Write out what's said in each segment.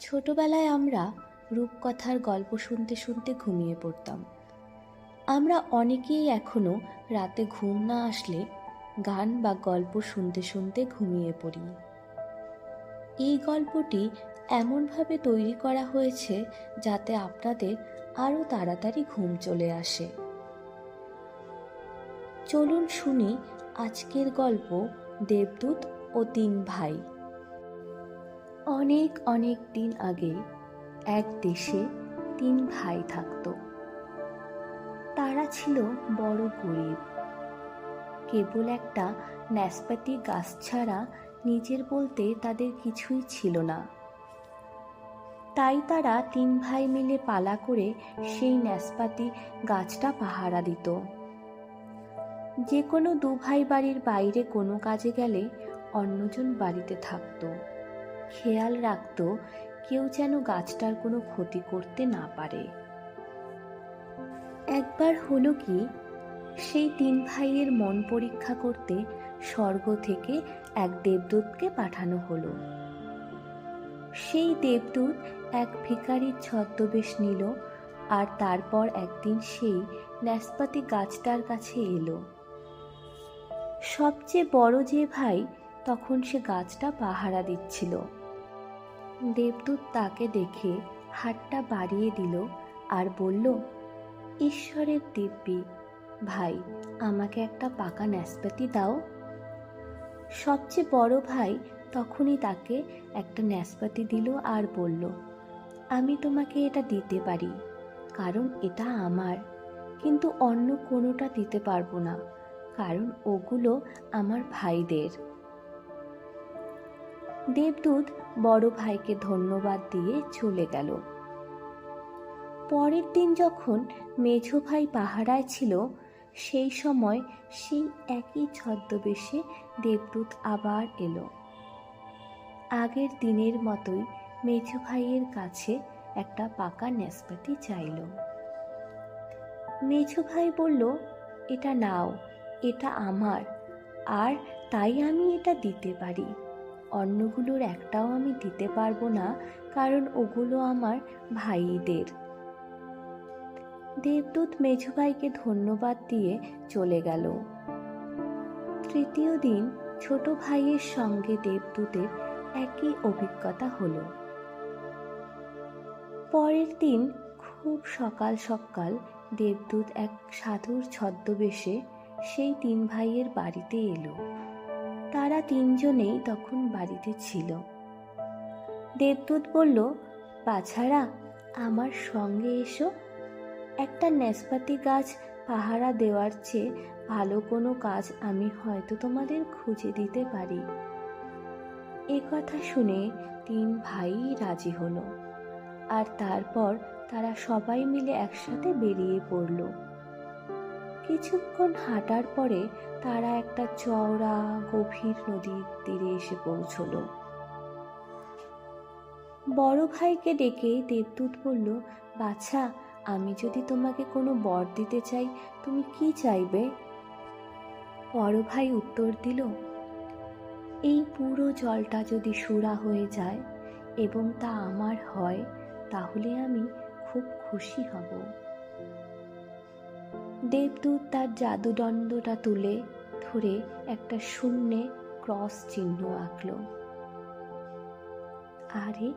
ছোটবেলায় আমরা রূপকথার গল্প শুনতে শুনতে ঘুমিয়ে পড়তাম। আমরা অনেকেই এখনো রাতে ঘুম না আসলে গান বা গল্প শুনতে শুনতে ঘুমিয়ে পড়ি। এই গল্পটি এমনভাবে তৈরি করা হয়েছে যাতে আপনাদের আরও তাড়াতাড়ি ঘুম চলে আসে। চলুন শুনি আজকের গল্প, দেবদূত ও তিন ভাই। অনেক অনেক দিন আগে এক দেশে তিন ভাই থাকত। তারা ছিল বড় গরিব। কেবল একটা ন্যাসপাতি গাছ ছাড়া নিজের বলতে তাদের কিছুই ছিল না। তাই তারা তিন ভাই মিলে পালা করে সেই ন্যাসপাতি গাছটা পাহারা দিত। যে কোনো দু ভাই বাড়ির বাইরে কোনো কাজে গেলে অন্যজন বাড়িতে থাকতো, খেয়াল রাখত কেউ যেন গাছটার কোনো ক্ষতি করতে না পারে। একবার হলো কি, সেই তিন ভাইয়ের মন পরীক্ষা করতে স্বর্গ থেকে এক দেবদূতকে পাঠানো হলো। সেই দেবদূত এক ভিখারির ছদ্মবেশ নিল আর তারপর একদিন সেই ন্যাসপাতি গাছটার কাছে এলো। সবচেয়ে বড় যে ভাই তখন সে গাছটা পাহারা দিচ্ছিল। দেবদূত তাকে দেখে হাতটা বাড়িয়ে দিল আর বলল, ঈশ্বরের দিব্যি ভাই, আমাকে একটা পাকা ন্যাসপাতি দাও। সবচেয়ে বড় ভাই তখনই তাকে একটা ন্যাসপাতি দিল আর বলল, আমি তোমাকে এটা দিতে পারি, কারণ এটা আমার, কিন্তু অন্য কোনোটা দিতে পারবো না, কারণ ওগুলো আমার ভাইদের। দেবদূত বড় ভাইকে ধন্যবাদ দিয়ে চলে গেল। পরের দিন যখন মেঝো ভাই পাহারায় ছিল, সেই সময় সেই একই ছদ্মবেশে দেবদূত আবার এলো। আগের দিনের মতোই মেঝো ভাইয়ের কাছে একটা পাকা ন্যাসপাতি চাইল। মেঝো ভাই বলল, এটা নাও, এটা আমার, আর তাই আমি এটা দিতে পারি। অন্যগুলোর একটাও আমি দিতে পারবো না, কারণ ওগুলো আমার ভাইদের। দেবদূত মেঝো ভাইকে ধন্যবাদ দিয়ে চলে গেল। তৃতীয় দিন ছোট ভাইয়ের সঙ্গে দেবদূতের একই অভিজ্ঞতা হলো। পরের দিন খুব সকাল সকাল দেবদূত এক সাধুর ছদ্মবেশে সেই তিন ভাইয়ের বাড়িতে এলো। তারা তিনজনেই তখন বাড়িতে ছিল। দেবদূত বলল, বাছারা, আমার সঙ্গে এসো। একটা ন্যাসপাতি গাছ পাহারা দেওয়ার চেয়ে ভালো কোনো কাজ আমি হয়তো তোমাদের খুঁজে দিতে পারি। এ কথা শুনে তিন ভাই রাজি হলো, আর তারপর তারা সবাই মিলে একসাথে বেরিয়ে পড়ল। কিছুক্ষণ হাঁটার পরে তারা একটা চওড়া গভীর নদীর তীরে এসে পৌঁছলো। বড় ভাইকে ডেকে দেবদূত বলল, বাছা, আমি যদি তোমাকে কোনো বর দিতে চাই, তুমি কি চাইবে? বড় ভাই উত্তর দিল, এই পুরো জলটা যদি সুরা হয়ে যায় এবং তা আমার হয়, তাহলে আমি খুব খুশি হব। দেবদূত তার জাদুদণ্ডটা তুলে ধরে একটা শূন্যে ক্রস চিহ্ন আঁকল। আরে,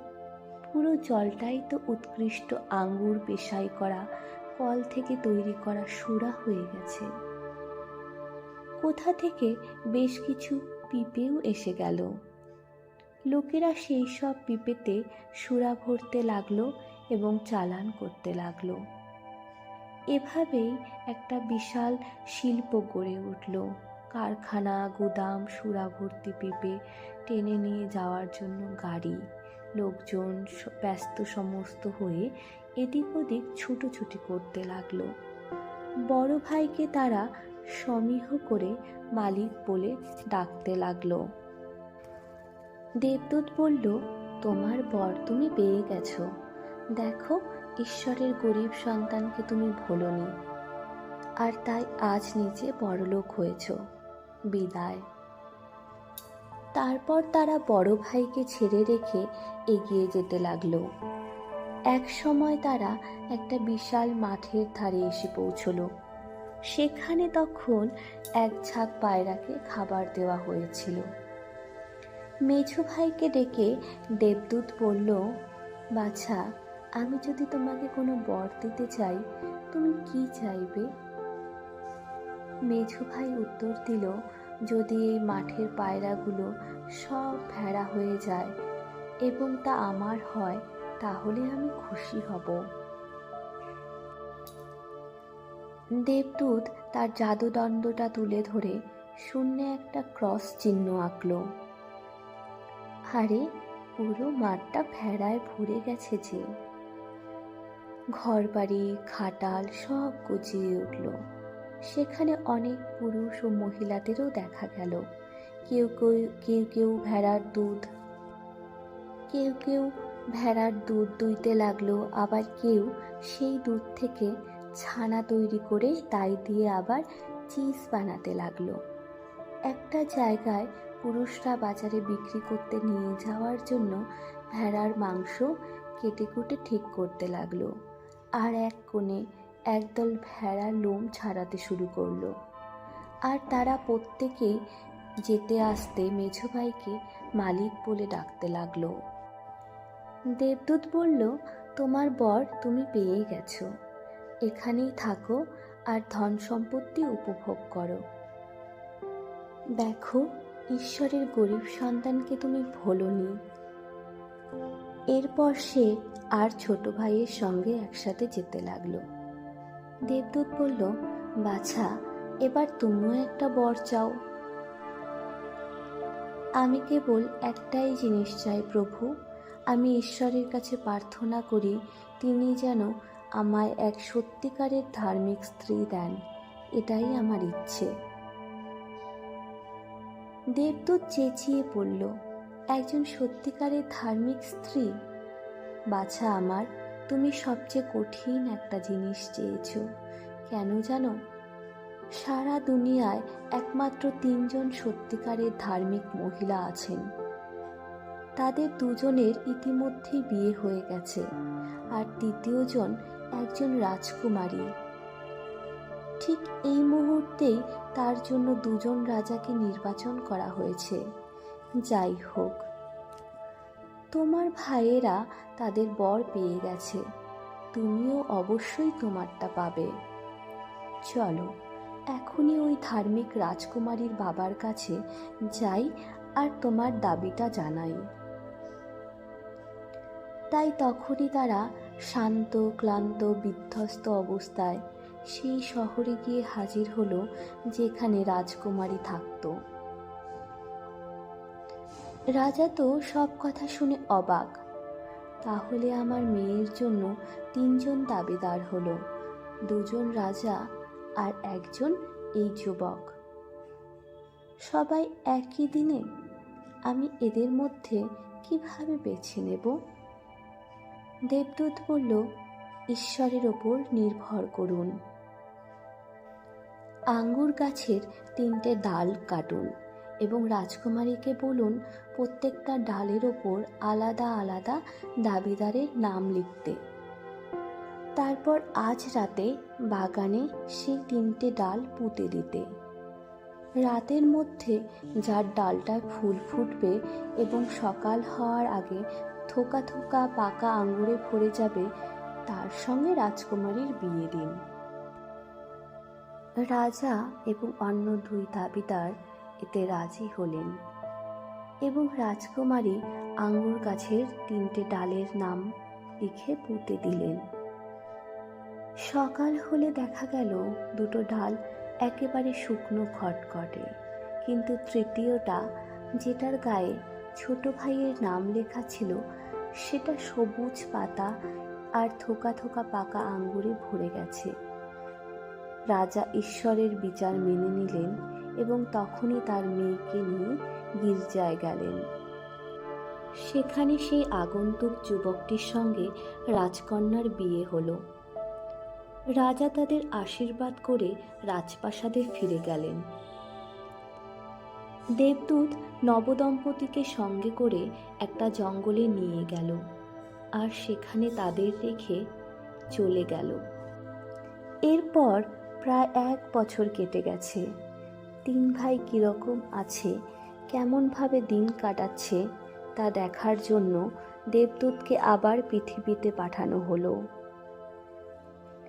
পুরো জলটাই তো উৎকৃষ্ট আঙ্গুর পেশাই করা কল থেকে তৈরি করা সুরা হয়ে গেছে। কোথা থেকে বেশ কিছু পিঁপেও এসে গেল। লোকেরা সেই সব পিঁপেতে সুরা ভরতে লাগলো এবং চালান করতে লাগলো। এভাবেই একটা বিশাল শিল্প গড়ে উঠল। কারখানা, গুদাম, সুরা ভর্তি পিঁপে টেনে নিয়ে যাওয়ার জন্য গাড়ি, লোকজন ব্যস্ত সমস্ত হয়ে এদিক ওদিক ছুটোছুটি করতে লাগলো। বড় ভাইকে তারা সমীহ করে মালিক বলে ডাকতে লাগলো। দেবদূত বলল, তোমার বর তুমি পেয়ে গেছো। দেখো, ঈশ্বরের গরিব সন্তানকে তুমি ভোলোনি, আর তাই আজ নিজে বড়লোক হয়েছ। বিদায়। তারপর তারা বড় ভাইকে ছেড়ে রেখে এগিয়ে যেতে লাগলো। এক সময় তারা একটা বিশাল মাঠের ধারে এসে পৌঁছলো। সেখানে তখন এক ঝাঁক পায়রাকে খাবার দেওয়া হয়েছিল। মেঝো ভাইকে ডেকে দেবদূত বলল, বাছা, আমি যদি তোমাকে কোনো বর দিতে চাই, তুমি কি চাইবে? মেঝো ভাই উত্তর দিল, যদি এই মাঠের পায়রাগুলো সব ভেড়া হয়ে যায় এবং তা আমার হয়, তাহলে আমি খুশি হব। দেবদূত তার জাদুদণ্ডটা তুলে ধরে শূন্যে একটা ক্রস চিহ্ন আঁকল। আরে, পুরো মাঠটা ভেড়ায় ভরে গেছে যে। ঘরবাড়ি, খাটাল সব গুছিয়ে উঠল। সেখানে অনেক পুরুষ ও মহিলাদেরও দেখা গেল। কেউ কেউ ভেড়ার দুধ দুইতে লাগলো, আবার কেউ সেই দুধ থেকে ছানা তৈরি করে তাই দিয়ে আবার চিজ বানাতে লাগলো। একটা জায়গায় পুরুষরা বাজারে বিক্রি করতে নিয়ে যাওয়ার জন্য ভেড়ার মাংস কেটে কুটে ঠিক করতে লাগলো। আর এক কোণে একদল ভেড়া লোম ছাড়াতে শুরু করলো। আর তারা প্রত্যেকেই যেতে আসতে মেঝো ভাইকে মালিক বলে ডাকতে লাগলো। দেবদূত বলল, তোমার বর তুমি পেয়ে গেছো, এখানেই থাকো আর ধন সম্পত্তি উপভোগ করো। দেখো, ঈশ্বরের গরিব সন্তানকে তুমি ভোলোনি। এরপর সে আর ছোট ভাইয়ের সঙ্গে একসাথে যেতে লাগলো। দেবদূত বলল, বাছা, এবার তুমিও একটা বর চাও। আমি কেবল একটাই জিনিস চাই প্রভু, আমি ঈশ্বরের কাছে প্রার্থনা করি তিনি যেন আমায় এক সত্যিকারের ধার্মিক স্ত্রী দেন, এটাই আমার ইচ্ছে। দেবদূত চেঁচিয়ে পড়ল, একজন সত্যিকারের ধার্মিক স্ত্রী? বাছা আমার, তুমি সবচেয়ে কঠিন একটা জিনিস চেয়েছ। কেন জানো? সারা দুনিয়ায় একমাত্র 3 জন সত্যিকারের ধার্মিক মহিলা আছেন। তাদের দুজনের ইতিমধ্যেই বিয়ে হয়ে গেছে, আর তৃতীয় জন একজন রাজকুমারী। ঠিক এই মুহূর্তেই তার জন্য 2 জন রাজাকে নির্বাচন করা হয়েছে। যাই হোক, তোমার ভাইয়েরা তাদের বর পেয়ে গেছে, তুমিও অবশ্যই তোমারটা পাবে। চলো এখনই ওই ধার্মিক রাজকুমারীর বাবার কাছে যাই আর তোমার দাবিটা জানাই। তাই তখনই তারা শান্ত ক্লান্ত বিধ্বস্ত অবস্থায় সেই শহরে গিয়ে হাজির হলো যেখানে রাজকুমারী থাকত। রাজা তো সব কথা শুনে অবাক। তাহলে আমার মেয়ের জন্য 3 জন দাবিদার হলো, 2 জন রাজা আর একজন এই যুবক, সবাই একই দিনে। আমি এদের মধ্যে কিভাবে বেছে নেব? দেবদূত বলল, ঈশ্বরের ওপর নির্ভর করুন। আঙ্গুর গাছের 3টে ডাল কাটুন এবং রাজকুমারীকে বলুন প্রত্যেকটা ডালের ওপর আলাদা আলাদা দাবিদারের নাম লিখতে। তারপর আজ রাতে বাগানে সেই 3টে ডাল পুঁতে দিতে। রাতের মধ্যে যার ডালটায় ফুল ফুটবে এবং সকাল হওয়ার আগে থোকা থোকা পাকা আঙ্গুরে ভরে যাবে, তার সঙ্গে রাজকুমারীর বিয়ে দিন। রাজা এবং অন্য 2 দাবিদার এতে রাজি হলেন এবং রাজকুমারী আঙ্গুর গাছের 3টে ডালের নাম লিখে পুঁতে দিলেন। সকাল হলে দেখা গেল 2টো ডাল একেবারে শুকনো খটখটে, কিন্তু তৃতীয়টা, যেটার গায়ে ছোট ভাইয়ের নাম লেখা ছিল, সেটা সবুজ পাতা আর থোকা থোকা পাকা আঙ্গুরে ভরে গেছে। রাজা ঈশ্বরের বিচার মেনে নিলেন এবং তখনই তার মেয়েকে নিয়ে গির্জায় গেলেন। সেখানে সেই আগন্তুক যুবকটির সঙ্গে রাজকন্যার বিয়ে হলো। রাজা তাদের আশীর্বাদ করে রাজপ্রাসাদে ফিরে গেলেন। দেবদূত নবদম্পতিকে সঙ্গে করে একটা জঙ্গলে নিয়ে গেল আর সেখানে তাদের রেখে চলে গেল। এরপর প্রায় 1 বছর কেটে গেছে। 3 ভাই কীরকম আছে, কেমনভাবে দিন কাটাচ্ছে তা দেখার জন্য দেবদূতকে আবার পৃথিবীতে পাঠানো হলো।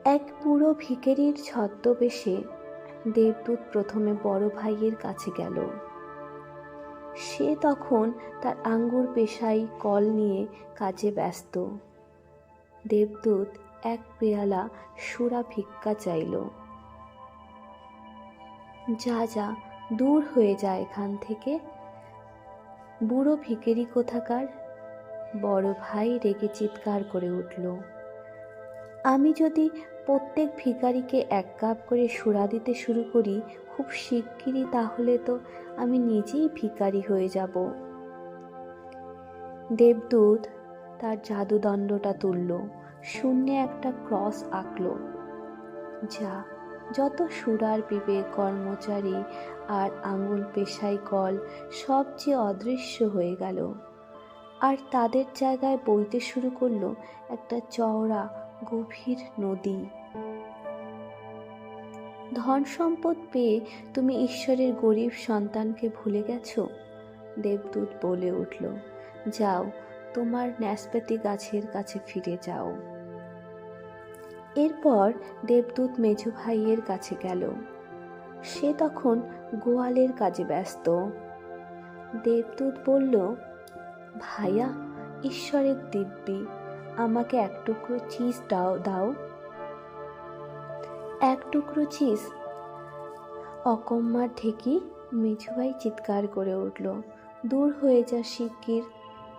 এক বুড়ো ভিখারির ছদ্মবেশে দেবদূত প্রথমে বড় ভাইয়ের কাছে গেল। সে তখন তার আঙ্গুর পেশাই কল নিয়ে কাজে ব্যস্ত। দেবদূত এক পেয়ালা সুরা ভিক্ষা চাইল। যা যা, দূর হয়ে যায় এখান থেকে, বুড়ো ভিখারি কোথাকার! বড় ভাই রেগে চিৎকার করে উঠল। আমি যদি প্রত্যেক ভিখারিকে 1 কাপ করে সুরা দিতে শুরু করি খুব শিগগিরই, তাহলে তো আমি নিজেই ভিখারি হয়ে যাব। দেবদূত তার জাদুদণ্ডটা তুলল, শূন্যে একটা ক্রস আঁকল। যা, যত সুরার বিবেক, কর্মচারী আর আঙুল পেশাই কল সব যে অদৃশ্য হয়ে গেল, আর তাদের জায়গায় বইতে শুরু করলো একটা চওড়া গভীর নদী। ধন সম্পদ পেয়ে তুমি ঈশ্বরের গরিব সন্তানকে ভুলে গেছো, দেবদূত বলে উঠল। যাও, তোমার ন্যাসপাতি গাছের কাছে ফিরে যাও। এরপর দেবদূত মেজো ভাইয়ের কাছে গেল। সে তখন গোয়ালের কাজে ব্যস্ত। দেবদূত বলল, ভাইয়া, ঈশ্বরের দিব্যি, আমাকে 1 টুকরো চিজ দাও। 1 টুকরো চিজ? অকম্মার ঢেকি! মেজো ভাই চিৎকার করে উঠল। দূর হয়ে যা শিগগির,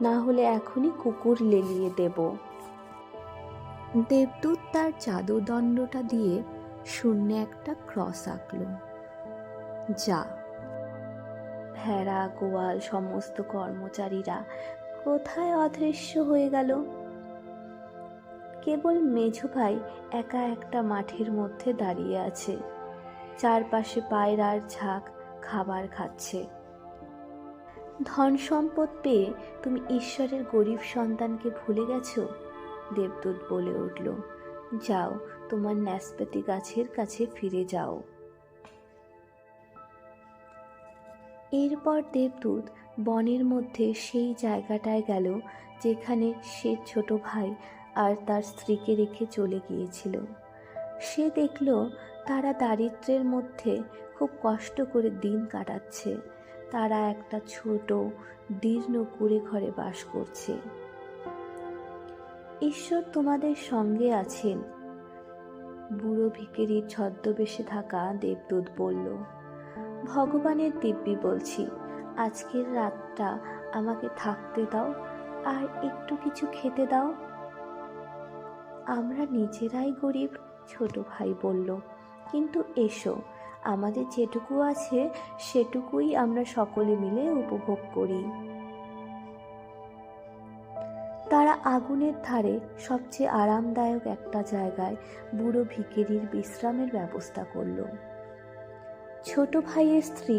না হলে এখনই কুকুর লেলিয়ে দেব। দেবদূত তার জাদুদণ্ডটা দিয়ে শূন্যে একটা ক্রস আঁকল। যা। ভেড়া, গোয়াল, সমস্ত কর্মচারীরা কোথায় অদৃশ্য হয়ে গেল। কেবল মেজো ভাই একা একটা মাঠের মধ্যে দাঁড়িয়ে আছে। চারপাশে পায়রার ঝাঁক খাবার খাচ্ছে। ধন সম্পদ পেয়ে তুমি ঈশ্বরের গরিব সন্তানকে ভুলে গেছো, দেবদূত বলে উঠল। যাও, তোমার ন্যাসপাতি গাছের কাছে ফিরে যাও। এরপর দেবদূত বনের মধ্যে সেই জায়গাটায় গেল যেখানে সে ছোট ভাই আর তার স্ত্রীকে রেখে চলে গিয়েছিল। সে দেখল তারা দারিদ্র্যের মধ্যে খুব কষ্ট করে দিন কাটাচ্ছে। তারা একটা ছোট দীর্ণ কুঁড়ে ঘরে বাস করছে। ঈশ্বর তোমাদের সঙ্গে আছেন, বুড়ো ভিখারির ছদ্মবেশে থাকা দেবদূত বলল। ভগবানের দিব্যি বলছি, আজকের রাতটা আমাকে থাকতে দাও আর একটু কিছু খেতে দাও। আমরা নিজেরাই গরিব, ছোট ভাই বলল, কিন্তু এসো, আমাদের যেটুকু আছে সেটুকুই আমরা সকলে মিলে উপভোগ করি। তারা আগুনের ধারে সবচেয়ে আরামদায়ক একটা জায়গায় বুড়ো ভিখারির বিশ্রামের ব্যবস্থা করল। ছোট ভাইয়ের স্ত্রী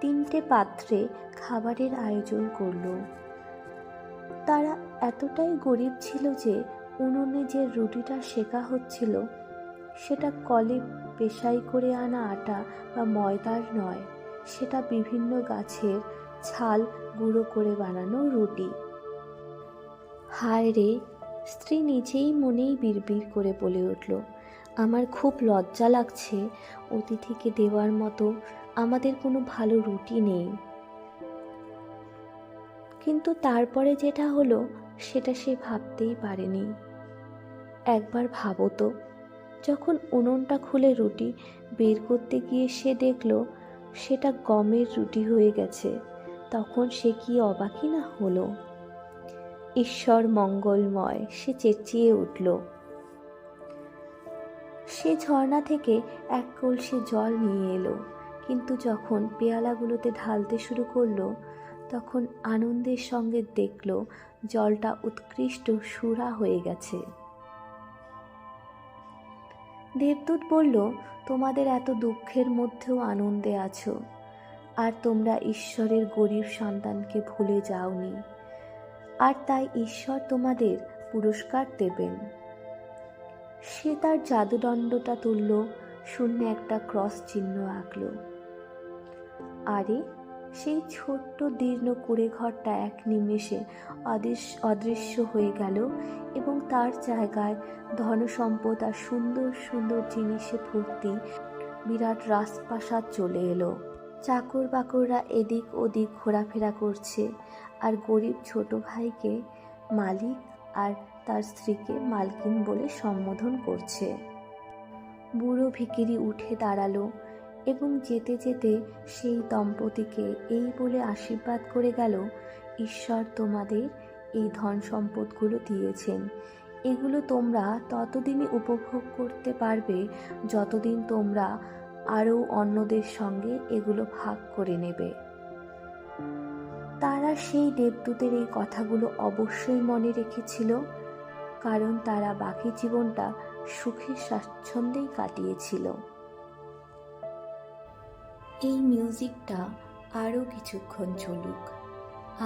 3টে পাত্রে খাবারের আয়োজন করল। তারা এতটাই গরিব ছিল যে উনুনে যে রুটিটা সেকা হচ্ছিল সেটা কলে পেশাই করে আনা আটা বা ময়দার নয়, সেটা বিভিন্ন গাছের ছাল গুঁড়ো করে বানানো রুটি। হায় রে, স্ত্রী নিজেই মনেই বিড়বিড় করে বলে উঠল, আমার খুব লজ্জা লাগছে, অতিথিকে দেওয়ার মতো আমাদের কোনো ভালো রুটি নেই। কিন্তু তারপরে যেটা হলো সেটা সে ভাবতেই পারেনি। একবার ভাবো তো, যখন উনুনটা খুলে রুটি বের করতে গিয়ে সে দেখল সেটা গমের রুটি হয়ে গেছে, তখন সে কি অবাকই না হলো। ঈশ্বর মঙ্গলময়, সে চেঁচিয়ে উঠল। সে ঝর্ণা থেকে 1 কলসি জল নিয়ে এলো, কিন্তু যখন পেয়ালাগুলোতে ঢালতে শুরু করলো তখন আনন্দের সঙ্গে দেখল জলটা উৎকৃষ্ট সুরা হয়ে গেছে। দেবদূত বলল, তোমাদের এত দুঃখের মধ্যেও আনন্দে আছো, আর তোমরা ঈশ্বরের গরিব সন্তানকে ভুলে যাওনি, আর তাই ঈশ্বর তোমাদের পুরস্কার দেবেন। সে তার জাদুদণ্ডটা তুলল, শূন্যে একটা ক্রস চিহ্ন আঁকল। আরে সেই ছোট্ট দীর্ণ কুঁড়ে ঘরটা এক নিমেষে অদৃশ্য হয়ে গেল এবং তার জায়গায় ধনসম্পদ আর সুন্দর সুন্দর জিনিসে ভর্তি বিরাট রাজপ্রাসাদ চলে এলো। চাকর বাকররা এদিক ওদিক ঘোরাফেরা করছে, আর গরিব ছোট ভাইকে মালিক আর তার স্ত্রীকে মালকিন বলে সম্বোধন করছে। বুড়ো ভিখিরি উঠে দাঁড়ালো এবং যেতে যেতে সেই দম্পতিকে এই বলে আশীর্বাদ করে গেল, ঈশ্বর তোমাদের এই ধন সম্পদগুলো দিয়েছেন, এগুলো তোমরা ততদিনই উপভোগ করতে পারবে যতদিন তোমরা আরও অন্যদের সঙ্গে এগুলো ভাগ করে নেবে। তারা সেই দেবদূতের এই কথাগুলো অবশ্যই মনে রেখেছিল, কারণ তারা বাকি জীবনটা সুখে স্বাচ্ছন্দ্যেই কাটিয়েছিল। এই মিউজিকটা আরও কিছুক্ষণ চলুক।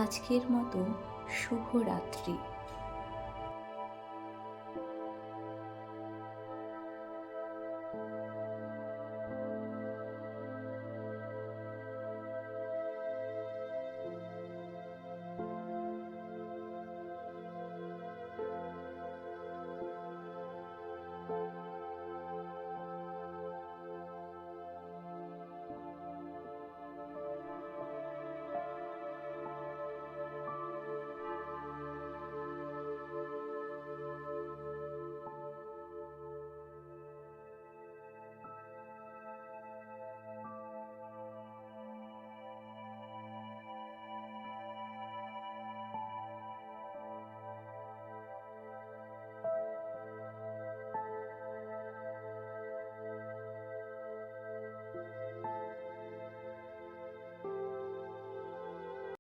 আজকের মতো শুভরাত্রি।